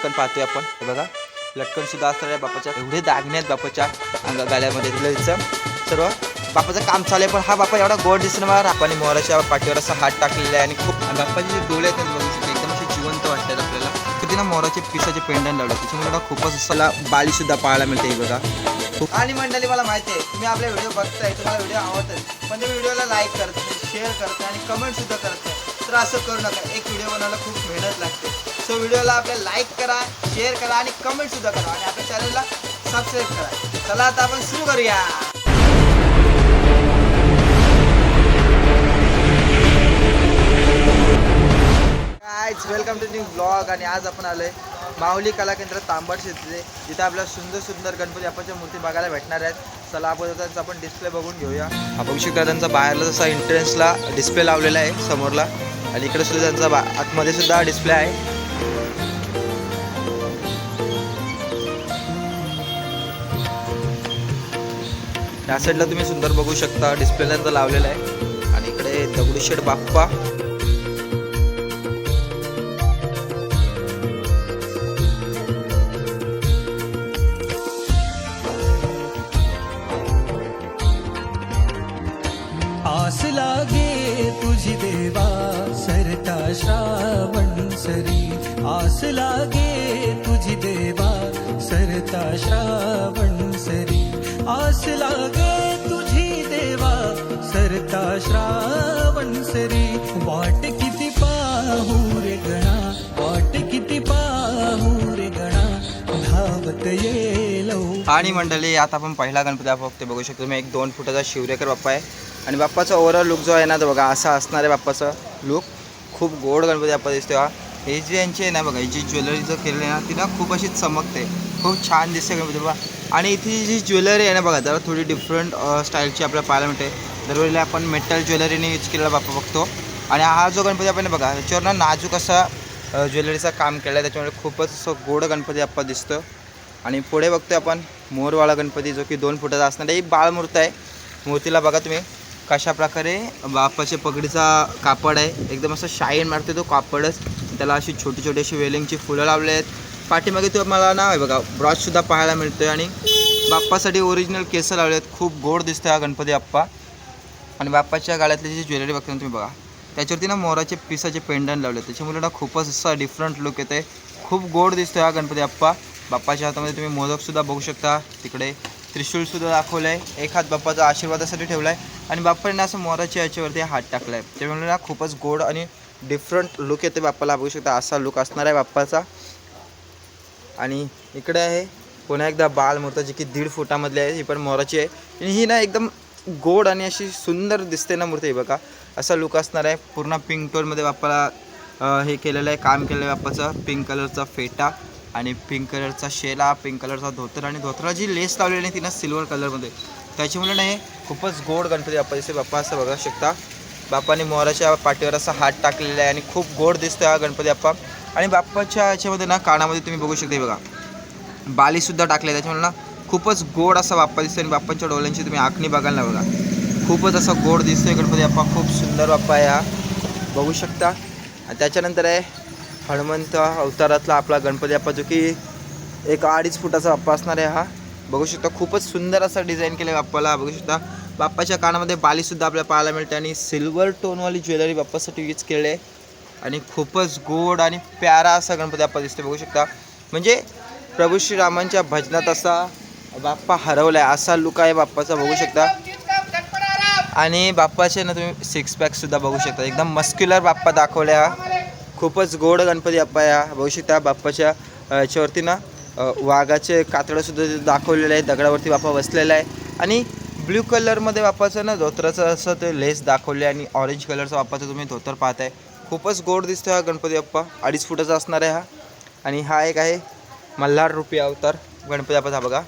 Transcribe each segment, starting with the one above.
लटकन पाहतोय आपण. हे बघा लटकन सुद्धा असणार आहे बापाच्या. एवढे दागिने आहेत बापाच्या गाल्यामध्ये दिलं सर्व. बापाचं काम चालू आहे पण हा बापा एवढा गोड दिसतो मला. बापाने मोराच्या पाठीवर असा हात टाकलेला आहे आणि खूप बाप्पाचे जे डोळे आहेत बघू शकतो एकदम असे जिवंत वाटतात आपल्याला. तिने मोराचे पिसाचे पेंडन लावले त्याच्यामुळे खूपच असाला बाली सुद्धा पाहायला मिळते. हे बघा आणि मंडळी मला माहिती आहे तुम्ही आपले व्हिडिओ बघताय, तुम्हाला व्हिडिओ आवडतात पण तुम्ही व्हिडिओला लाईक करत नाही, शेअर करत नाही आणि कमेंट सुद्धा करत नाही. तर असं करू नका. एक व्हिडिओ बनवायला खूप मेहनत लागते. सो व्हिडिओला आपल्या लाईक करा, शेअर करा आणि कमेंट सुद्धा करा आणि आपल्या चॅनलला सबस्क्राईब करा. चला आता आपण सुरू करूया. Guys welcome to new blog. आणि आज आपण आलोय माऊली कला केंद्र तांबट शेती, जिथे आपल्याला सुंदर सुंदर गणपती बाप्पाच्या मूर्ती बघायला भेटणार आहेत. चला आपण त्यांचा आपण डिस्प्ले बघून घेऊया. बघू शकता त्यांचा बाहेरला जसा एंट्रन्सला डिस्प्ले लावलेला आहे समोरला आणि इकडे सुद्धा त्यांचा आतमध्ये सुद्धा डिस्प्ले आहे. या साईडला तुम्ही सुंदर बघू शकता डिस्प्ले त्यांचा लावलेला आहे. आणि इकडे दगडूशेठ बाप्पा आस लागे तुझी देवा सरता श्रावण सरी. आस लागे तुझी देवा सरता श्रावण सरी. आस लागे तुझी देवा सरता श्रावण सरी. वाट किती पाहू रे गणा, वाट किती पाहू रे गणा, धावत येलो. आणि मंडळी आता आपण पहिला गणपती बाप्पा बघते. बघू शकतो तुम्ही 1-2 फुटाचा शिवरेकर बाप्पा आहे आणि बाप्पाचा ओव्हरऑल लुक जो आहे ना तो बघा असा असणार आहे. बाप्पाचा लुक खूप गोड गणपती बाप्पा दिसतो. हे जे यांची आहे ना बघा, ही जी ज्वेलरी जर केली ना ती ना खूप अशी चमकते, खूप छान दिसते गणपती बाप्पा. आणि इथे जी ज्वेलरी आहे ना बघा जरा थोडी डिफरंट स्टाईलची आपल्याला पाहायला मिळते. दरवेळेला आपण मेटल ज्वेलरीने यूज केलेला बाप्पा बघतो. आणि हा जो गणपती आपण बघा त्याच्यावर ना नाजूक असा ज्वेलरीचा काम केलं आहे, त्याच्यामुळे खूपच असं गोड गणपती बाप्पा दिसतं. आणि पुढे बघतोय आपण मोरवाळा गणपती जो की 2 फुटाचा असणार आहे. ही बाळमूर्त आहे. मूर्तीला बघा तुम्ही कशा प्रकारे बाप्पाच्या पगडीचा कापड आहे, एकदम असं शाईन मारते तो कापडच. त्याला अशी छोटी छोटी अशी वेलिंगची फुलं लावले आहेत. पाठीमागे तो मला नाव आहे बघा ब्रॉचसुद्धा पाहायला मिळतोय. आणि बाप्पासाठी ओरिजिनल केस लावले आहेत. खूप गोड दिसतो हा गणपती बाप्पा. आणि बाप्पाच्या गाळ्यातली जी ज्वेलरी बघता तुम्ही बघा त्याच्यावरती ना मोराचे पिसाचे पेंडन लावले, त्याच्यामुळे ना खूपच असा डिफरंट लुक येते. खूप गोड दिसतो हा गणपती बाप्पा. बाप्पाच्या हातामध्ये तुम्ही मोदकसुद्धा बघू शकता. तिकडे त्रिशूलसुद्धा दाखवलं आहे. एक हात बाप्पाचा आशीर्वादासाठी ठेवला आहे आणि बाप्पाने असं मोराच्या याच्यावरती हात टाकला आहे. त्यामुळे ना खूपच गोड आणि डिफरंट लुक येते बाप्पाला. बघू शकता असा लुक असणार आहे बाप्पाचा. आणि इकडे आहे पुन्हा एकदा बालमूर्त जी की 1.5 फुटामधली आहे. ही पण मोराची आहे आणि ही ना एकदम गोड आणि अशी सुंदर दिसते ना मूर्ती. बघा असा लुक असणार आहे. पूर्ण पिंक टोनमध्ये बाप्पाला हे केलेलं आहे, काम केलेलं आहे बाप्पाचं. पिंक कलरचा फेटा आणि पिंक कलरचा शेला, पिंक कलरचा धोतर आणि धोतराला जी लेस लावलेली आहे ती ना सिल्वर कलरमध्ये. त्याच्यामुळे ना हे खूपच गोड गणपती बाप्पा दिसते. बाप्पा असं बघा शकता बाप्पाने मोराच्या पाठीवर असा हात टाकलेला आहे आणि खूप गोड दिसतो हा गणपती बाप्पा. आणि बाप्पाच्या याच्यामध्ये ना कानामध्ये तुम्ही बघू शकता बघा बालीसुद्धा टाकले, त्याच्यामुळे ना खूपच गोड असा बाप्पा दिसतो. आणि बाप्पांच्या डोळ्यांची तुम्ही आखणी बघाल ना बघा खूपच असा गोड दिसतोय गणपती बाप्पा. खूप सुंदर बाप्पा आहे हा, बघू शकता. आणि त्याच्यानंतर आहे हनुमंत अवतारातला आपला गणपती बाप्पा जो की 1-2.5 फुटाचा बाप्पा असणार आहे हा. बघू शकता खूपच सुंदर असा डिझाईन केलं आहे बाप्पाला. बघू शकता बाप्पाच्या कानामध्ये बालीसुद्धा आपल्याला पाहायला मिळते आणि सिल्वर टोनवाली ज्वेलरी बाप्पासाठी यूज केली आहे. आणि खूपच गोड आणि प्यारा असा गणपती बाप्पा दिसतो. बघू शकता म्हणजे प्रभू श्रीरामांच्या भजनात असा बाप्पा हरवला आहे असा लुक आहे बाप्पाचा. बघू शकता. आणि बाप्पाचे ना तुम्ही 6 पॅकसुद्धा बघू शकता. एकदम मस्क्युलर बाप्पा दाखवला हा. खूपच गोड गणपती बाप्पा आहे हा. बघू शकता बाप्पाच्या याच्यावरती ना वाघाचे कातडंसुद्धा दाखवलेलं आहे. दगडावरती बाप्पा बसलेला आहे. आणि ब्ल्यू कलरमध्ये बाप्पाचं ना धोतराचं असं ते लेस दाखवले आणि ऑरेंज कलरचा बाप्पाचं तुम्ही धोतर पाहताय. खूपच गोड दिसतो हा गणपती बाप्पा. 2.5 फुटाचा असणार आहे हा. आणि हा एक आहे मल्हार रूपी अवतार गणपती बाप्पाचा. बघा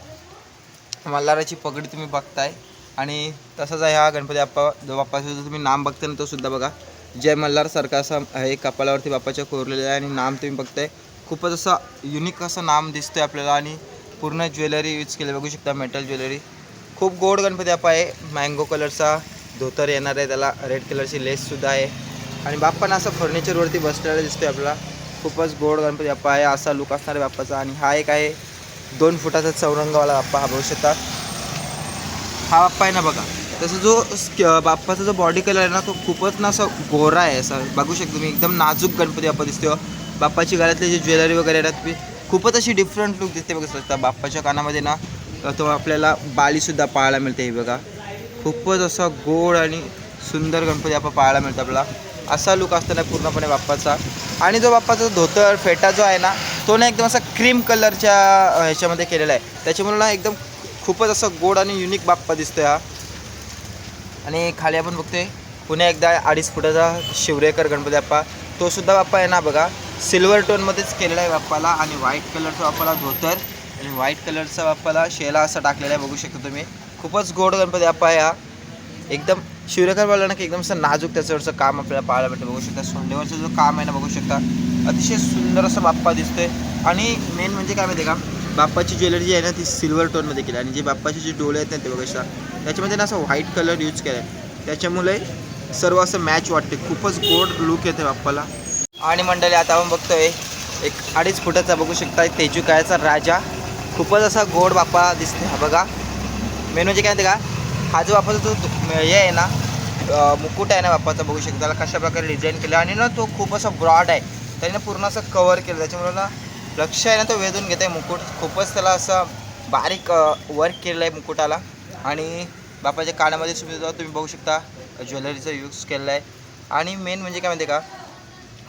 मल्हाराची पगडी तुम्ही बघताय. आणि तसंच आहे हा गणपती बाप्पा. जो बाप्पाचं जो तुम्ही नाम बघताय ना तो सुद्धा बघा जय मल्हार सारखा असा आहे कपालावरती बाप्पाच्या कोरलेलं आहे. आणि नाम तुम्ही बघताय खूपच असं युनिक असं नाम दिसतंय आपल्याला. आणि पूर्ण ज्वेलरी यूज केली बघू शकता, मेटल ज्वेलरी. खूप गोड गणपती बाप्पा आहे. मँगो कलरचा धोतर येणार आहे, त्याला रेड कलरची लेससुद्धा आहे. आणि बाप्पांना असं फर्निचरवरती बसलेलं दिसतोय आपल्याला. खूपच गोड गणपती बाप्पा आहे, असा लुक असणार आहे बाप्पाचा. आणि हा एक आहे 2 फुटाचा चौरंगवाला बाप्पा, हा बघू शकता. हा बाप्पा आहे ना बघा, तसं जो बाप्पाचा जो बॉडी कलर आहे ना तो खूपच ना असा गोरा आहे, असं बघू शकतो तुम्ही. एकदम नाजूक गणपती बाप्पा दिसतो. बाप्पाची गळ्यातली जी ज्वेलरी वगैरे आहेत ती खूपच अशी डिफरंट लुक दिसते बघू शकता. बाप्पाच्या कानामध्ये ना तो आपल्याला बालीसुद्धा पाहायला मिळते. हे बघा, खूपच असा गोड आणि सुंदर गणपती बाप्पा पाहायला मिळतो आपल्याला. असा लुक असताना पूर्णपणे बाप्पाचा. आणि जो बाप्पाचा धोतर फेटा जो आहे ना तो ना एकदम असा क्रीम कलरच्या ह्याच्यामध्ये केलेला आहे, त्याच्यामुळे ना एकदम खूपच असं गोड आणि युनिक बाप्पा दिसतोय हा. आणि खाली आपण बघतोय पुन्हा एकदा 2.5 फुटाचा शिवरेकर गणपती बाप्पा. तो सुद्धा बाप्पा आहे ना बघा, सिल्वर टोनमध्येच केलेला आहे बाप्पाला. आणि व्हाईट कलरचा बाप्पाला धोतर आणि व्हाईट कलरचा बाप्पाला शेला असा टाकलेला आहे, बघू शकता तुम्ही. खूपच गोड गणपती बाप्पा आहे हा. एकदम शिवरेकर बोलला ना की एकदम असं नाजूक त्याच्यावरचं काम आपल्याला पाहायला भेटतं, बघू शकता. सोंडेवरचं जो काम आहे ना बघू शकता, अतिशय सुंदर असा बाप्पा दिसतोय. आणि मेन म्हणजे काय माहिती आहे का, बाप्पाची ज्वेलरी जी आहे ना ती सिल्वर टोनमध्ये केली. आणि जे बाप्पाचे जे डोळे आहेत ना ते बघू शकता, त्याच्यामध्ये ना असं व्हाईट कलर यूज केला आहे, त्याच्यामुळे सर्व असं मॅच वाटते. खूपच गोड लुक येते बाप्पाला. आणि मंडळी आता आपण बघतोय एक 2.5 फुटाचा बघू शकता तेजुकायाचा राजा. खूपच असा गोड बाप्पा दिसते. हा बघा, मेन म्हणजे काय माहिती का, हा जो बाप्पाचा जो हे आहे ना मुकुट आहे ना बाप्पाचा, बघू शकता त्याला कशा प्रकारे डिझाईन केलं. आणि ना तो खूप असा ब्रॉड आहे, त्याने पूर्ण असं कवर केलं, त्याच्यामुळे ना लक्ष आहे ना तो वेधून घेत आहे मुकुट. खूपच त्याला असं बारीक वर्क केलेलं आहे मुकुटाला. आणि बाप्पाच्या कानामध्ये सुद्धा तुम्ही बघू शकता ज्वेलरीचा यूज केलेला आहे. आणि मेन म्हणजे काय माहिती का,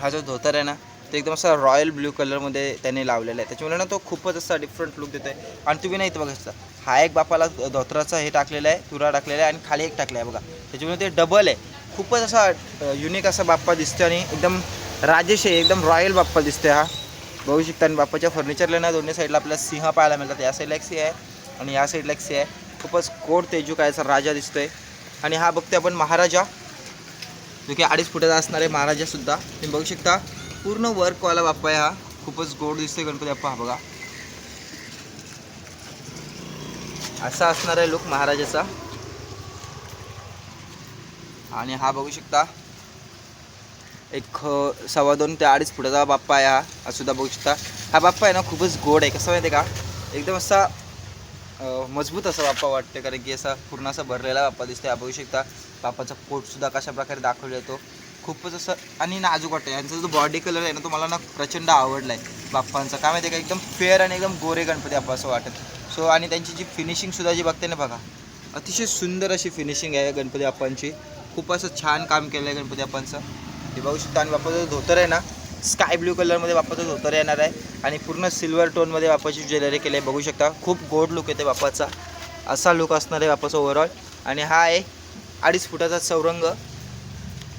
हा जो धोतर आहे ना तो एकदम असा रॉयल ब्ल्यू कलरमध्ये त्याने लावलेला आहे, त्याच्यामुळे ना तो खूपच असा डिफरंट लुक देतो आहे. आणि तुम्ही नाही इथं बघा, हा एक बाप्पाला धोतराचा हे टाकलेला आहे, तुरा टाकलेला आहे आणि खाली एक टाकला आहे बघा, त्याच्यामुळे ते डबल आहे. खूपच असा युनिक असा बाप्पा दिसतो आणि एकदम राजेशाही एकदम रॉयल बाप्पा दिसतो हा, बघू शकता. आणि बाप्पाच्या फर्निचरला ना दोन्ही साईडला आपल्याला सिंह पाहायला मिळतात. या साईडला एक सिंह आहे आणि या साईडला एक सिंह आहे. खूपच गोड तेजुकायाचा राजा दिसतोय. आणि हा बघतोय आपण महाराजा, जो की 2.5 फुटाचा असणार आहे महाराजासुद्धा. तुम्ही बघू शकता पूर्ण वर्कवाला बाप्पा आहे हा. खूपच गोड दिसतोय गणपती बाप्पा. हा बघा, असा असणार आहे लुक महाराजाचा. आणि हा बघू शकता एक 2.25 ते 2.5 फुटाचा बाप्पा आहे हा सुद्धा बघू शकता. हा बाप्पा आहे ना खूपच गोड आहे. कसं माहिती आहे का, एकदम असा मजबूत असा बाप्पा वाटते, कारण की असा पूर्ण असा भरलेला बाप्पा दिसतो. हा बघू शकता बाप्पाचा पोटसुद्धा कशा प्रकारे दाखवला येतो, खूपच असं आणि नाजूक वाटतं. यांचा जो बॉडी कलर आहे ना तो मला ना प्रचंड आवडला आहे बाप्पांचा. काय माहिती आहे का, एकदम फेअर आणि एकदम गोरे गणपती बाप्पा असं वाटत. सो आणि त्यांची जी फिनिशिंगसुद्धा जी बघते ना बघा, अतिशय सुंदर अशी फिनिशिंग आहे गणपती बाप्पांची. खूप असं छान काम केलं आहे गणपती बाप्पांचं, हे बघू शकता. आणि बाप्पाचं धोतर आहे ना स्काय ब्ल्यू कलरमध्ये बाप्पाचं धोतर येणार आहे आणि पूर्ण सिल्वर टोनमध्ये बाप्पाची ज्वेलरी केली आहे, बघू शकता. खूप गोड लुक येते बाप्पाचा, असा लुक असणार आहे बाप्पाचा ओव्हरऑल. आणि हा आहे 2.5 फुटाचा चौरंग,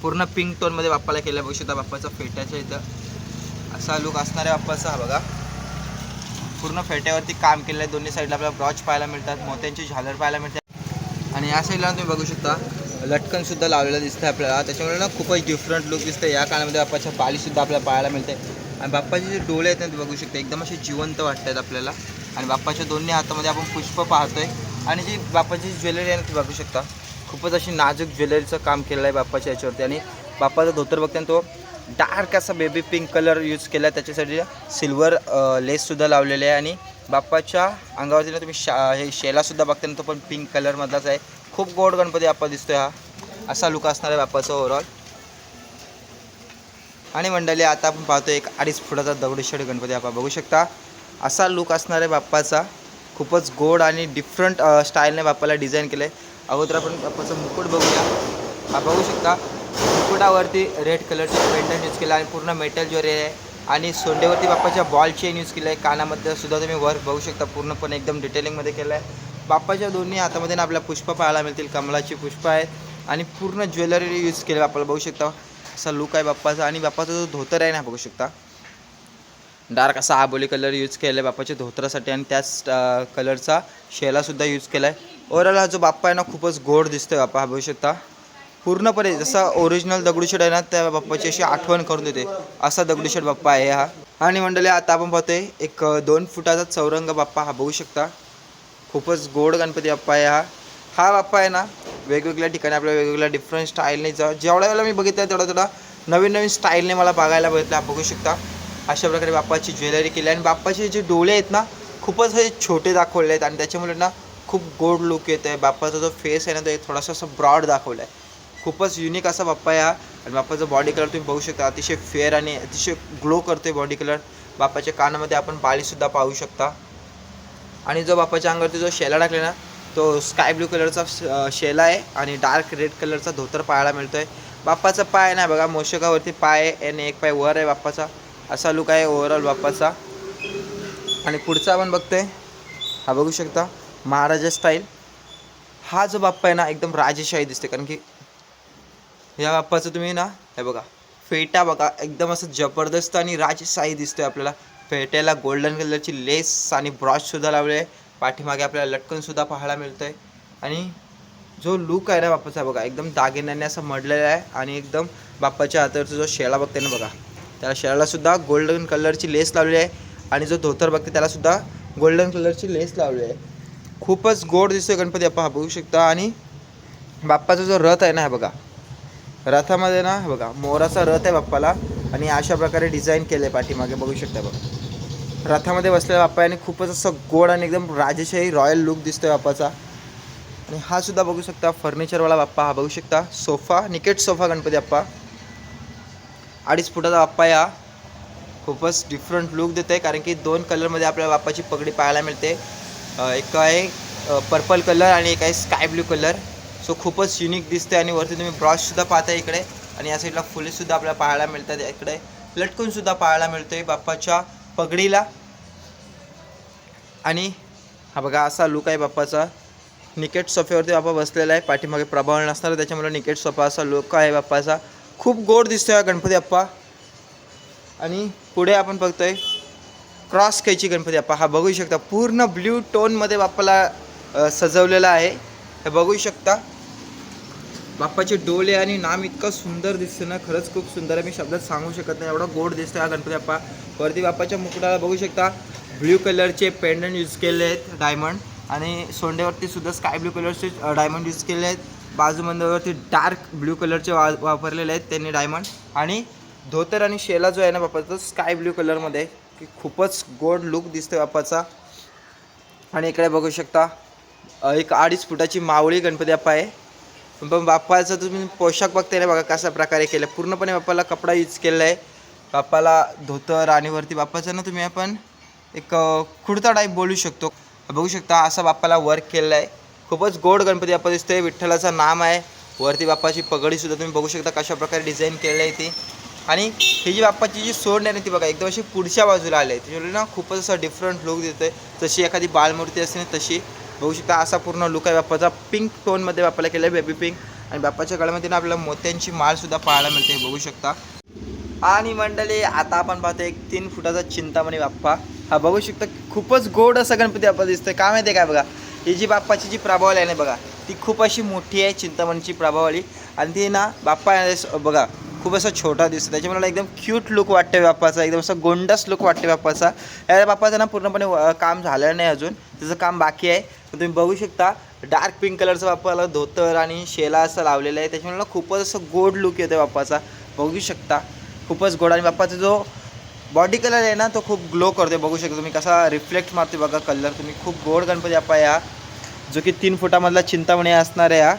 पूर्ण पिंक टोनमध्ये बाप्पाला केलं आहे, बघू शकता. बाप्पाचा फेट्याच्या इथं असा लुक असणार आहे बाप्पाचा. हा बघा, पूर्ण फेट्यावरती काम केलं आहे. दोन्ही साईडला आपल्याला ब्रॉच पाहायला मिळतात, मोत्यांची झालर पाहायला मिळते. आणि या साईडला तुम्ही बघू शकता लटकनसुद्धा लावलेलं दिसतं आपल्याला, त्याच्यामुळे ना खूपच डिफरंट लुक दिसतं. या काळामध्ये बाप्पाच्या बालीसुद्धा आपल्याला पाहायला मिळते. आणि बाप्पाचे जे डोळे आहेत ना ते बघू शकता, एकदम असे जिवंत वाटत आहेत आपल्याला. आणि बाप्पाच्या दोन्ही हातामध्ये आपण पुष्प पाहतोय. आणि जी बाप्पाची ज्वेलरी आहे ना ती बघू शकता, खूपच अशी नाजूक ज्वेलरीचं काम केलं आहे बाप्पाच्या याच्यावरती. आणि बाप्पाचा धोतर बघताना तो डार्क असा बेबी पिंक कलर यूज केला आहे, त्याच्यासाठी सिल्वर लेससुद्धा लावलेले आहे. आणि बाप्पाच्या अंगावरती ना तुम्ही हे शेलासुद्धा बघताना तो पण पिंक कलरमधलाच आहे. खूप गोड गणपती बाप्पा दिसतोय हा, असा लुक असणार आहे बाप्पाचा ओव्हरऑल. आणि मंडळी आता आपण पाहतो एक 2.5 फुटाचा दगडूशेठ गणपती बाप्पा, बघू शकता. असा लुक असणार आहे बाप्पाचा, खूपच गोड आणि डिफरंट स्टाईलने बाप्पाला डिझाईन केलं आहे. अगोदर आपण बाप्पाचा मुकुट बघूया. हा बघू शकता, मुकुटावरती रेड कलरचे पेंडंट यूज केलं आणि पूर्ण मेटल ज्वेलरी आहे. आणि सोंडेवरती बाप्पाच्या बॉल चेन यूज केलं आहे. कानामध्ये सुद्धा तुम्ही वर्क बघू शकता, पूर्णपणे एकदम डिटेलिंगमध्ये केलं आहे. बाप्पाच्या दोन्ही हातामध्ये ना आपल्याला पुष्प पाहायला मिळतील, कमळाची पुष्प आहेत. आणि पूर्ण ज्वेलरी यूज केलं आपल्याला, बघू शकता. असा लुक आहे बाप्पाचा. आणि बाप्पाचा जो धोतर आहे ना बघू शकता, डार्क असा आबोली कलर यूज केला आहे बाप्पाच्या धोतरासाठी. आणि त्याच कलरचा शेलासुद्धा यूज केला आहे. ओव्हरऑल हा जो बाप्पा आहे ना खूपच गोड दिसतोय बाप्पा, हा बघू शकता. पूर्णपणे जसा ओरिजिनल दगडूशेठ आहे ना त्या बाप्पाची अशी आठवण करून देते, असा दगडूशेठ बाप्पा आहे हा. आणि मंडळी आता आपण पाहतोय एक 2 फुटाचा चौरंग बाप्पा, हा बघू शकता. खूपच गोड गणपती बाप्पा आहे हा. हा बाप्पा आहे ना वेगवेगळ्या ठिकाणी आपल्याला वेगवेगळ्या डिफरंट स्टाईलने जेवढ्या वेळेला मी बघितलं तेवढा नवीन नवीन स्टाईलने मला बघायला भेटला, बघू शकता. अशा प्रकारे बाप्पाची ज्वेलरी केली आणि बाप्पाचे जे डोळे आहेत ना खूपच हे छोटे दाखवले आहेत आणि त्याच्यामुळे ना खूप गोड लुक येतो आहे. बाप्पाचा जो फेस आहे ना तो एक थोडासा असं ब्रॉड दाखवला आहे. खूपच युनिक असा बाप्पा आहे हा. आणि बाप्पाचा बॉडी कलर तुम्ही बघू शकता, अतिशय फेअर आणि अतिशय ग्लो करतोय बॉडी कलर. बाप्पाच्या कानामध्ये आपण बाळीसुद्धा पाहू शकता. आणि जो बाप्पाच्या अंगावरती जो शेला टाकला ना तो स्काय ब्लू कलरचा शेला आहे आणि डार्क रेड कलरचा धोतर पाहायला मिळतो आहे. बाप्पाचा पाय नाही बघा, मोषकावरती पाय आहे आणि एक पाय वर आहे बाप्पाचा. असा लुक आहे ओव्हरऑल बाप्पाचा. आणि पुढचा आपण बघतोय, हा बघू शकता महाराजा स्टाईल. हा जो बाप्पा आहे ना एकदम राजेशाही दिसते, कारण की या बाप्पाचं तुम्ही ना हे बघा फेटा बघा एकदम असं जबरदस्त आणि राजेशाही दिसतोय आपल्याला. फेट्याला गोल्डन कलरची लेस आणि ब्रॉचसुद्धा लावले आहे. पाठीमागे आपल्याला लटकनसुद्धा पाहायला मिळतं आहे. आणि जो लुक आहे ना बाप्पाचा बघा एकदम दागिन्याने असं मडलेला आहे. आणि एकदम बाप्पाच्या हातावरचा जो शेळा बघते ना बघा, त्या शेळालासुद्धा गोल्डन कलरची लेस लावली आहे. आणि जो धोतर बघते त्यालासुद्धा गोल्डन कलरची लेस लावली आहे. खूपच गोड दिसतोय गणपती बाप्पा, हा बघू शकता. आणि बाप्पाचा जो रथ आहे ना हे बघा, रथामध्ये ना हे बघा मोराचा रथ आहे बाप्पाला आणि अशा प्रकारे डिझाईन केलं आहे पाठीमागे बघू शकता बघा. रथामध्ये बसलेला बाप्पा आणि खूपच असं गोड आणि एकदम राजेशाही रॉयल लुक दिसतोय बाप्पाचा. आणि हा सुद्धा बघू शकता फर्निचरवाला बाप्पा, हा बघू शकता sofa, naked sofa Ganpati Bappa. 2.5 फुटाचा बाप्पा आहे हा. खूपच डिफरंट लुक देत आहे, कारण की 2 कलरमध्ये आपल्याला बाप्पाची पगडी पाहायला मिळते. एक आहे पर्पल कलर आणि एक आहे स्काय ब्लू कलर. सो खूपच युनिक दिसते. आणि वरती तुम्ही ब्रॉचसुद्धा पाहता इकडे आणि या साईडला फुलेसुद्धा आपल्याला पाहायला मिळतात. इकडे लटकूनसुद्धा पाहायला मिळतोय बाप्पाच्या पगडीला. आणि हा बघा असा लुक आहे बाप्पाचा. निकेट सोफ्यावरती बाप्पा बसलेला आहे, पाठीमागे प्रभाव नसणार त्याच्यामुळे निकेट सोफा असा लुक आहे बाप्पाचा. खूप गोड दिसतोय हा गणपती बाप्पा. आणि पुढे आपण बघतोय क्रॉस कैची गणपती बाप्पा, हा बघू शकता पूर्ण ब्ल्यू टोनमध्ये बाप्पाला सजवलेला आहे. हे बघू शकता बाप्पाचे डोळे आणि नाम इतकं सुंदर दिसतं ना, खरंच खूप सुंदर आहे. मी शब्दात सांगू शकत नाही एवढा गोड दिसतो हा गणपती बाप्पा. वरती बाप्पाच्या मुकुटाला बघू शकता ब्ल्यू कलरचे पेंडंट यूज केले आहेत डायमंड. आणि सोंडेवरती सुद्धा स्काय ब्लू कलरचे डायमंड यूज केले आहेत. बाजूमंदावरती डार्क ब्ल्यू कलरचे वापरलेले आहेत त्यांनी डायमंड. आणि धोतर आणि शेला जो आहे ना बाप्पाचा स्काय ब्लू कलरमध्ये, की खूपच गोड लुक दिसतो बाप्पाचा. आणि इकडे बघू शकता एक 2.5 फुटाची मावळी गणपती बाप्पा आहे. पण बाप्पाचा तुम्ही पोशाख बघताय ना बघा कशा प्रकारे केलं, पूर्णपणे बाप्पाला कपडा यूज केलेला आहे. बाप्पाला धोतर आणि वरती बाप्पाचं ना तुम्ही आपण एक कुर्ता टाईप बोलू शकतो. बघू शकता असा बाप्पाला वर्क केलेलं आहे. खूपच गोड गणपती बाप्पा दिसतोय. विठ्ठलाचं नाम आहे. वरती बाप्पाची पगडीसुद्धा तुम्ही बघू शकता कशा प्रकारे डिझाईन केलेलं आहे ती. आणि ही जी बाप्पाची जी सोंड आहे ना ती बघा एकदम अशी पुढच्या बाजूला आली आहे, त्याच्यामुळे ना खूपच असं डिफरंट लुक देतोय. जशी एखादी बालमूर्ती असते ना तशी बघू शकता असा पूर्ण लुक आहे बाप्पाचा. पिंक टोनमध्ये बाप्पाला केलं आहे, बेबी पिंक. आणि बाप्पाच्या गळ्यामध्ये ना आपल्याला मोत्यांची माळसुद्धा पाहायला मिळते बघू शकता. आणि मंडळी आता आपण पाहतो एक 3 फुटाचा चिंतामणी बाप्पा, हा बघू शकता खूपच गोड असा गणपती बाप्पा दिसतोय. काय माहिती आहे काय बघा, ही जी बाप्पाची जी प्रभावली आहे ना बघा ती खूप अशी मोठी आहे चिंतामणीची प्रभावली. आणि ती ना बाप्पा बघा खूप असा छोटा दिसतो, त्याच्यामुळे मला एकदम क्यूट लुक वाटते बाप्पाचा, एकदम असा गोंडस लुक वाटते बाप्पाचा. या बाप्पाचं ना पूर्णपणे काम झालं नाही अजून, त्याचं काम बाकी आहे. तुम्ही बघू शकता डार्क पिंक कलरचं बाप्पाला धोतर आणि शेला असं लावलेलं आहे, त्याच्यामुळे ना खूपच असं गोड लुक येतो बाप्पाचा बघू शकता. खूपच गोड. आणि बाप्पाचा जो बॉडी कलर आहे ना तो खूप ग्लो करते बघू शकता तुम्ही कसा रिफ्लेक्ट मारते बघा कलर तुम्ही. खूप गोड गणपती बाप्पा या, जो की 3 फुटामधला चिंतामणी असणार आहे. हा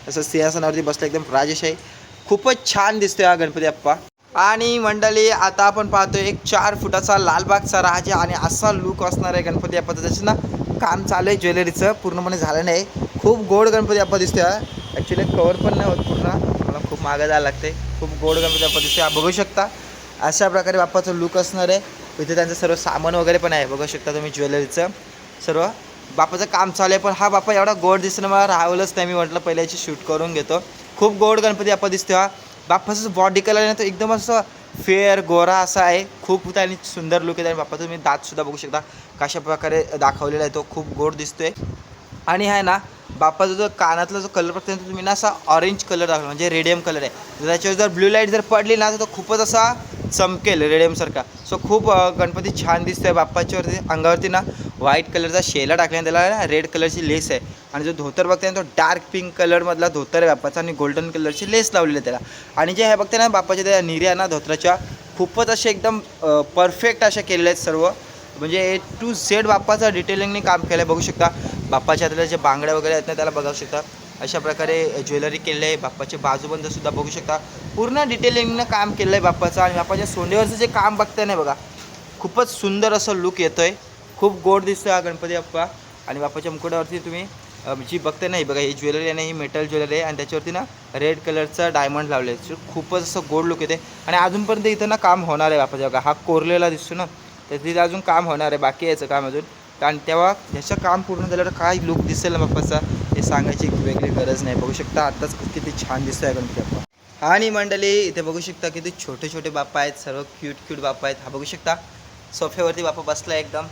असं सिंहासनावरती बसला एकदम राजेशाही, खूपच छान दिसतोय हा गणपती बाप्पा. आणि मंडळी आता आपण पाहतोय एक 4 फुटाचा लालबागचा राजा आणि असा लुक असणार आहे गणपती बाप्पाचा. त्याचं ना काम चालू आहे ज्वेलरीचं, पूर्णपणे झालं नाही. खूप गोड गणपती बाप्पा दिसतोय हा. ॲक्च्युली कवर पण नाही होत पूर्ण, मला खूप मागं जायला लागते. खूप गोड गणपती बाप्पा दिसतोय, हा बघू शकता अशा प्रकारे बाप्पाचं लुक असणार आहे. इथे त्यांचं सर्व सामान वगैरे पण आहे बघू शकता तुम्ही ज्वेलरीचं सर्व. बाप्पाचं काम चालू आहे, पण हा बाप्पा एवढा गोड दिसतं मला राहवलंच नाही. मी म्हटलं पहिले याची शूट करून घेतो. खूप गोड गणपती बाप्पा दिसतो हा. बाप्पाचं बॉडी कलर आहे ना तो एकदम असं फेअर गोरा असा आहे, खूप त्याने सुंदर लुक आहे. आणि बाप्पा तुम्ही दातसुद्धा बघू शकता कशा प्रकारे दाखवलेला आहे, तो खूप गोड दिसतोय. आणि आहे ना बाप्पाचा जो कानातला जो कलर बघता तुम्ही ना असा ऑरेंज कलर दाखवला म्हणजे रेडियम कलर आहे. त्याच्यावर जर ब्ल्यू लाईट जर पडली ना तर तो खूपच असा चमकेल रेडियमसारखा. सो खूप गणपती छान दिसतोय. बाप्पाच्यावरती अंगावरती ना व्हाईट कलरचा शेला टाकल्याने त्याला ना रेड कलरची लेस आहे. आणि जो धोतर बघताय ना तो डार्क पिंक कलरमधला धोतर आहे बाप्पाचा आणि गोल्डन कलरची लेस लावलेली आहे त्याला. आणि जे हे बघते ना बाप्पाच्या त्या निर्या ना धोतराच्या खूपच असे एकदम परफेक्ट असे केलेले आहेत सर्व, म्हणजे ए टू झेड बाप्पाचं डिटेलिंगने काम केलं आहे. बघू शकता बाप्पाच्या हातातले जे बांगड्या वगैरे आहेत ना त्याला बघू शकता अशा प्रकारे ज्वेलरी केलेली आहे. बाप्पाचे बाजूबंदसुद्धा बघू शकता पूर्ण डिटेलिंगनं काम केलं आहे बाप्पाचं. आणि बाप्पाच्या सोंडेवरचं जे काम बघताय ना बघा, खूपच सुंदर असं लुक येतो आहे, खूप गोड दिसतो हा गणपती बाप्पा. आणि बाप्पाच्या मुकुटावरती तुम्ही जी बघते नाही बघा, ही ज्वेलरी आहे ना, ही मेटल ज्वेलरी आहे आणि त्याच्यावरती ना रेड कलरचा डायमंड लावले आहे. खूपच असं गोड लुक येते. आणि अजूनपर्यंत इथं ना काम होणार आहे बाप्पाच्या बघा, हा कोरलेला दिसतो ना, तर तिथे अजून काम होणार आहे, बाकी याचं काम अजून. कारण तेव्हा ह्याचं काम पूर्ण झाल्यावर काय लुक दिसेल ना बाप्पाचा हे सांगायची वेगळी गरज नाही. बघू शकता आत्ताच किती छान दिसतो आहे गणपती बाप्पा. आणि मंडळी इथे बघू शकता किती छोटे छोटे बाप्पा आहेत, सर्व क्यूट बाप्पा आहेत. हा बघू शकता सोफ्यावरती बाप्पा बसला आहे, एकदम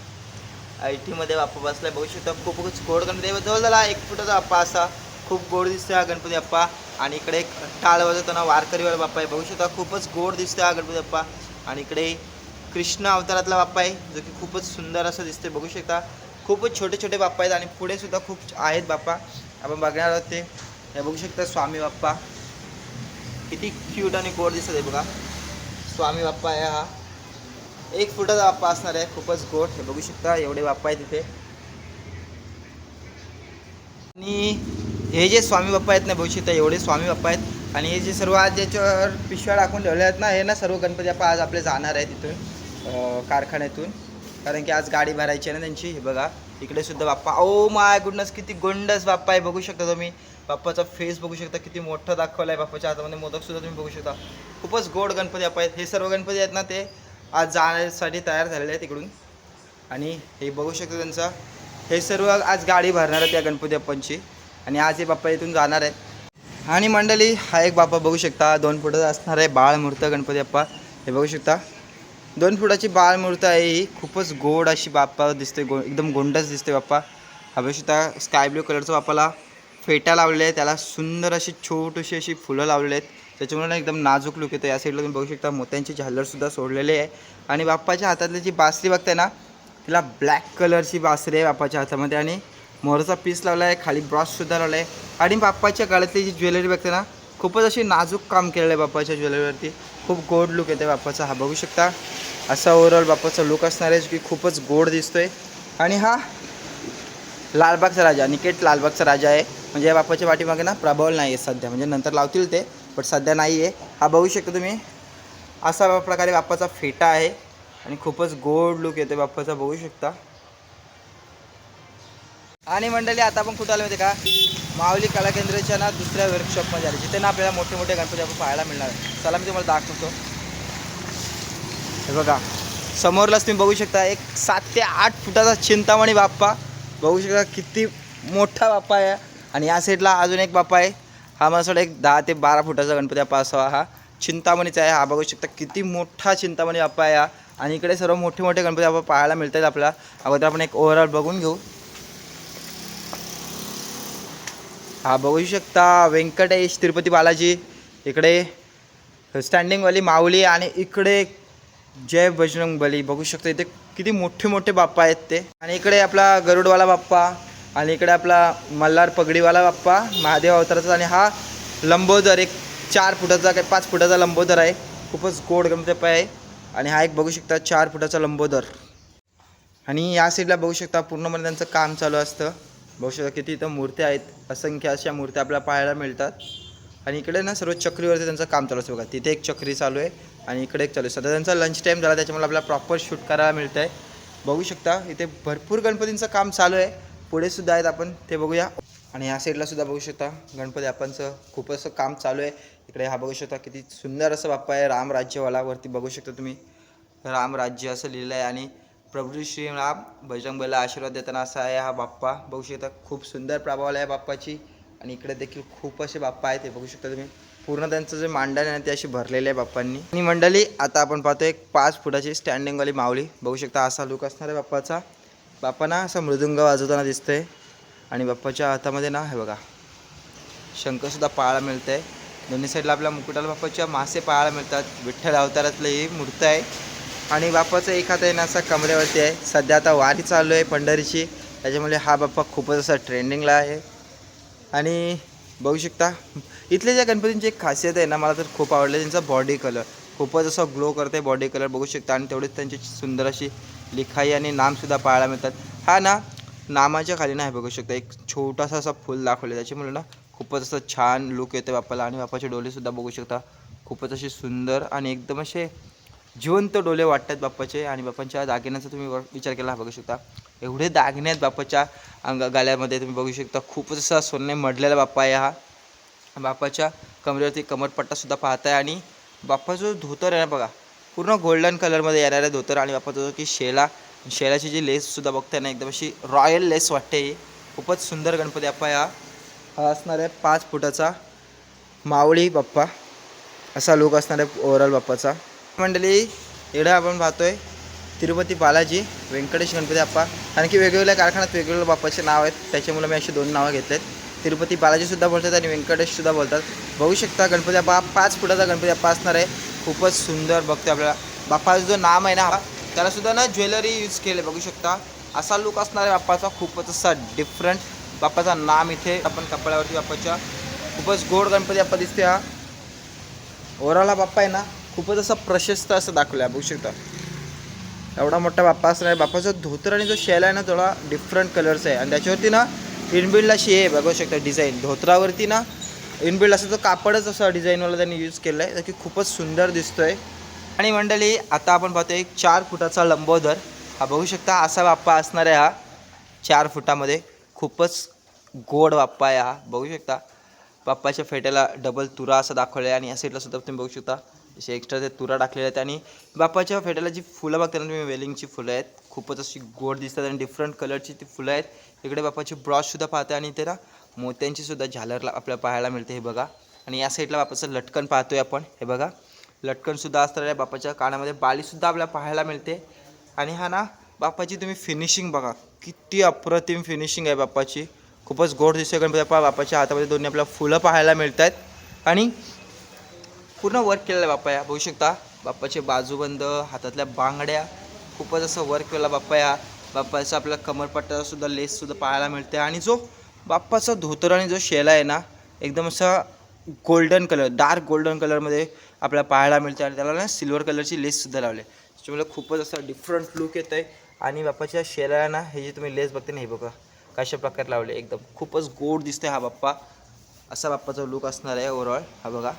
IT मध्ये बाप्पा बसला आहे. बघू शकता खूपच गोड गणपती जवळ झाला 1 फुटाचा बाप्पा, असा खूप गोड दिसतो हा गणपती बाप्पा. आणि इकडे एक टाळ वाजवताना वारकरीवाला बाप्पा आहे, बघू शकता खूपच गोड दिसतो हा गणपती बाप्पा. आणि इकडे कृष्ण अवतारातला बाप्पा आहे जो की खूपच सुंदर असं दिसते. बघू शकता खूपच छोटे छोटे बाप्पा आहेत आणि पुढे सुद्धा खूप आहेत बाप्पा आपण बघणार आहोत ते. हे बघू शकता स्वामी बाप्पा किती क्यूट आणि गोड दिसत आहे बघा. स्वामी बाप्पा आहे हा, 1 फुटाचा बाप्पा असणार आहे, खूपच गोड. हे बघू शकता एवढे बाप्पा आहेत तिथे. आणि हे जे स्वामी बाप्पा आहेत ना बघू शकता एवढे स्वामी बाप्पा आहेत. आणि हे जे सर्व आज ज्याच्यावर पिशव्या टाकून ठेवल्या आहेत ना, हे ना सर्व गणपती बाप्पा आज आपले जाणार आहेत तिथून कारखान्यातून, कारण की आज गाडी भरायची आहे ना त्यांची. हे बघा इकडे सुद्धा बाप्पा, ओ माय गुडनेस किती गोंडस बाप्पा आहे. बघू शकता तुम्ही बाप्पाचा फेस बघू शकता किती मोठा दाखवला आहे. बाप्पाच्या हातामध्ये मोदक सुद्धा तुम्ही बघू शकता. खूपच गोड गणपती बाप्पा आहेत. हे सर्व गणपती आहेत ना ते आज जाण्यासाठी तयार झालेले आहेत तिकडून. आणि हे बघू शकता त्यांचा, हे सर्व आज गाडी भरणार आहेत त्या गणपती बाप्पांची. आणि आज हे बाप्पा इथून जाणार आहेत. आणि मंडळी हा एक बाप्पा बघू शकता 2 फुटाचा असणार आहे, बाळमूर्त गणपती बाप्पा. हे बघू शकता 2 फुटाची बाळमूर्त आहे ही, खूपच गोड अशी बाप्पा दिसते, एकदम गोंडच दिसते बाप्पा. हा बघू शकता स्काय ब्ल्यू कलरचा बाप्पाला फेटा लावलेला आहे, त्याला सुंदर अशी छोटीशी अशी फुलं लावलेली आहेत, त्याच्यामुळे एकदम नाजूक लुक येतो. या साईडला तुम्ही बघू शकता मोत्यांची झालरसुद्धा सोडलेली आहे. आणि बाप्पाच्या हातातली जी बासरी बघताय ना, तिला ब्लॅक कलरची बासरी आहे बाप्पाच्या हातामध्ये. आणि मोहरचा पीस लावला आहे, खाली ब्रॉससुद्धा लावला आहे. आणि बाप्पाच्या गळ्यातली जी ज्वेलरी बघते ना, खूपच अशी नाजूक काम केलेलं आहे बाप्पाच्या ज्वेलरीवरती, खूप गोड लुक येते बाप्पाचा. हा बघू शकता असा ओव्हरऑल बाप्पाचा लुक असणार आहे जो की खूपच गोड दिसतोय. आणि हा लालबागचा राजा, निकेट लालबागचा राजा आहे. म्हणजे या बाप्पाच्या पाठीमागे ना प्रभावल नाही आहे सध्या, म्हणजे नंतर लावतील ते, पण सध्या नाही आहे. हा बघू शकता तुम्ही असा प्रकारे बाप्पाचा फेटा आहे आणि खूपच गोड लुक येते बाप्पाचा, बघू शकता. आणि मंडळी आता आपण कुठं आलो माहिती का, माऊली कला केंद्राच्या ना दुसऱ्या वर्कशॉपमध्ये आले, जिथे ना आपल्याला मोठे मोठे गणपती आपण पाहायला मिळणार आहे. चला मी तुम्हाला दाखवतो. हे बघा समोरलाच तुम्ही बघू शकता एक 7 ते 8 फुटाचा चिंतामणी बाप्पा, बघू शकता किती मोठा बाप्पा आहे. आणि या साईडला अजून एक बाप्पा आहे, हा मला वाटतं एक 10 ते 12 फुटाचा गणपती बाप्पा असावा, हा चिंतामणीचा आहे. हा बघू शकता किती मोठा चिंतामणी बाप्पा आहे हा. आणि इकडे सर्व मोठे मोठे गणपती बाप्पा पाहायला मिळत आहेत आपल्याला. अगोदर आपण एक ओव्हरऑल बघून घेऊ. हा बघू शकता व्यंकटेश तिरुपती बालाजी, इकडे स्टँडिंगवाली माऊली, आणि इकडे जय बजरंग बली. बघू शकता इथे किती मोठे मोठे बाप्पा आहेत ते. आणि इकडे आपला गरुडवाला बाप्पा, आणि इकडे आपला मल्हार पगडीवाला बाप्पा महादेव अवताराचा. आणि हा लंबोदर एक 4 फुटाचा काय 5 फुटाचा लंबोदर आहे, खूपच गोड गणपती बाप्पा आहे. आणि हा एक बघू शकता 4 फुटाचा लंबोदर. आणि या साईडला बघू शकता पूर्णपणे त्यांचं काम चालू असतं. बघू शकता किती इथं मूर्त्या आहेत, असंख्य अशा मूर्त्या आपल्याला पाहायला मिळतात. आणि इकडे ना सर्व चक्रीवरती त्यांचं काम चालू असतं बघा, तिथे एक चक्री चालू आहे आणि इकडे एक चालू आहे. सध्या त्यांचा लंच टाईम झाला, त्याच्यामुळे आपल्याला प्रॉपर शूट करायला मिळतं आहे. बघू शकता इथे भरपूर गणपतींचं काम चालू आहे, पुढे सुद्धा आहेत आपण ते बघूया. आणि या साईडला सुद्धा बघू शकता गणपती बाप्पांचं खूप असं काम चालू आहे. इकडे हा बघू शकता किती सुंदर असं बाप्पा आहे, रामराज्यवाला. वरती बघू शकता तुम्ही रामराज्य असं लिहिलं आहे. आणि प्रभू श्रीराम बजरंगबलीला आशीर्वाद देताना असा आहे हा बाप्पा. बघू शकता खूप सुंदर प्रभावला आहे बाप्पाची. आणि इकडे देखील खूप असे बाप्पा आहेत, हे बघू शकता तुम्ही. पूर्ण त्यांचं जे मांडण आहे ते अशी भरलेले आहे बाप्पांनी. आणि मंडळी आता आपण पाहतो एक 5 फुटाची स्टँडिंगवाली माऊली. बघू शकता असा लुक असणार आहे बाप्पाचा. बाप्पांना असा मृदुंग वाजवताना दिसतंय. आणि बाप्पाच्या हातामध्ये ना हे बघा शंखसुद्धा पाहायला मिळतं आहे. दोन्ही साईडला आपल्या मुकुटाला बाप्पाच्या मासे पाहायला मिळतात. विठ्ठल अवतारातलं ही मूर्ती आहे. आणि बाप्पाचं एक हात आहे ना असा कमरेवरती आहे. सध्या आता वारी चालू आहे पंढरीची, त्याच्यामुळे हा बाप्पा खूपच असा ट्रेंडिंगला आहे. आणि बघू शकता इथले ज्या गणपतींची एक खासियत आहे ना, मला तर खूप आवडलं त्यांचा बॉडी कलर. खूपच असं ग्लो करते बॉडी कलर बघू शकता आणि तेवढीच त्यांची सुंदर अशी लिखाई आणि नामसुद्धा पाहायला मिळतात. हा ना नामाच्या खाली नाही बघू शकता एक छोटासा असा फुल दाखवले त्याच्यामुळे ना खूपच असं छान लुक येते बाप्पाला. आणि बाप्पाचे डोलेसुद्धा बघू शकता खूपच असे सुंदर आणि एकदम असे जिवंत डोले वाटतात बाप्पाचे. आणि बाप्पांच्या दागिन्याचा तुम्ही विचार केला बघू शकता एवढे दागिने आहेत बाप्पाच्या गाल्यामध्ये तुम्ही बघू शकता. खूपच असा सोन्याने मढलेला बाप्पा आहे हा. बाप्पाच्या कमरेवरती कमरपट्टासुद्धा पाहताय आणि बाप्पाचा जो धोतर आहे ना बघा पूर्ण गोल्डन कलरमध्ये येणारा धोतर. आणि बाप्पाचा जो की शेलाची जी लेससुद्धा बघताय ना एकदम अशी रॉयल लेस वाटते ही. खूपच सुंदर गणपती बाप्पा हा असणार आहे 5 फुटाचा मावळी बाप्पा असा लुक असणार आहे ओव्हरऑल बाप्पाचा. मंडळी इकडे आपण पाहतोय तिरुपती बालाजी व्यंकटेश गणपती बाप्पा. आणखी वेगवेगळ्या कारखान्यात वेगवेगळे बाप्पाचे नाव आहेत त्याच्यामुळे मी अशी 2 नावं घेतलेत. तिरुपती बालाजीसुद्धा बोलतात आणि व्यंकटेशसुद्धा बोलतात. बघू शकता गणपती बाप्पा 5 फुटाचा गणपती बाप्पा असणार आहे. खूपच सुंदर बघतो आपल्याला. बाप्पाचं जो नाम आहे ना त्यालासुद्धा ना ज्वेलरी यूज केले बघू शकता असा लुक असणार आहे बाप्पाचा. खूपच असा डिफरंट बाप्पाचा नाम इथे आपण कपड्यावरती बाप्पाच्या खूपच गोड गणपती बाप्पा दिसते हा. ओव्हरऑल हा बाप्पा आहे ना खूपच असा प्रशस्त असं दाखवला आहे बघू शकता एवढा मोठा बाप्पा असणार आहे. बाप्पाचा धोतर आणि जो शेला आहे ना थोडा डिफरंट कलर्स आहे आणि त्याच्यावरती ना इनबिल्ड अशी आहे बघू शकता डिझाईन. धोत्रावरती ना इनबिल्ड असं तो कापडच असं डिझाईनवाला त्यांनी यूज केलं आहे की खूपच सुंदर दिसतोय. आणि मंडळी आता आपण पाहतो एक 4 फुटाचा लंबोदर हा बघू शकता असा बाप्पा असणार आहे हा 4 फुटामध्ये. खूपच गोड बाप्पा आहे हा बघू शकता. बाप्पाच्या फेट्याला डबल तुरा असं दाखवलं आहे आणि या साईडला सुद्धा तुम्ही बघू शकता असे एक्स्ट्रा ते तुरा टाकलेले आहेत. आणि बाप्पाच्या फेट्याला जी फुलं बघता ना तुम्ही वेलिंगची फुलं आहेत खूपच अशी गोड दिसतात आणि डिफरंट कलरची ती फुलं आहेत. इकडे बाप्पाची ब्रॉशसुद्धा पाहते आणि इथे ना मोत्यांची सुद्धा झालरला आपल्याला पाहायला मिळते हे बघा. आणि या साईडला बाप्पाचं लटकन पाहतोय आपण हे बघा लटकनसुद्धा असणार आहे. बाप्पाच्या कानामध्ये बालीसुद्धा आपल्याला पाहायला मिळते. आणि हा ना बाप्पाची तुम्ही फिनिशिंग बघा किती अप्रतिम फिनिशिंग आहे बाप्पाची. खूपच गोड दिसते गणपती बाप्पा. बाप्पाच्या हातामध्ये दोन्ही आपल्याला फुलं पाहायला मिळत आहेत आणि पूर्ण वर्क केलेलं आहे बाप्पा या बघू शकता. बाप्पाचे बाजूबंद हातातल्या बांगड्या खूपच असं वर्क केलेला बाप्पा या. बाप्पाचा आपल्याला कमरपट्ट्यासुद्धा लेससुद्धा पाहायला मिळते. आणि जो बाप्पाचा धोतर आणि जो शेला आहे ना एकदम असा गोल्डन कलर डार्क गोल्डन कलरमध्ये आपल्याला पाहायला मिळते. आणि त्याला ना सिल्वर कलरची लेससुद्धा लावली आहे त्याच्यामुळे खूपच असा डिफरंट लुक येतं आहे. आणि बाप्पाच्या शेलाला ना हे जे तुम्ही लेस बघते ना हे बघा कशा प्रकारे लावले एकदम खूपच गोड दिसते हा बाप्पा. असा बाप्पाचा लुक असणार आहे ओव्हरऑल हा बघा.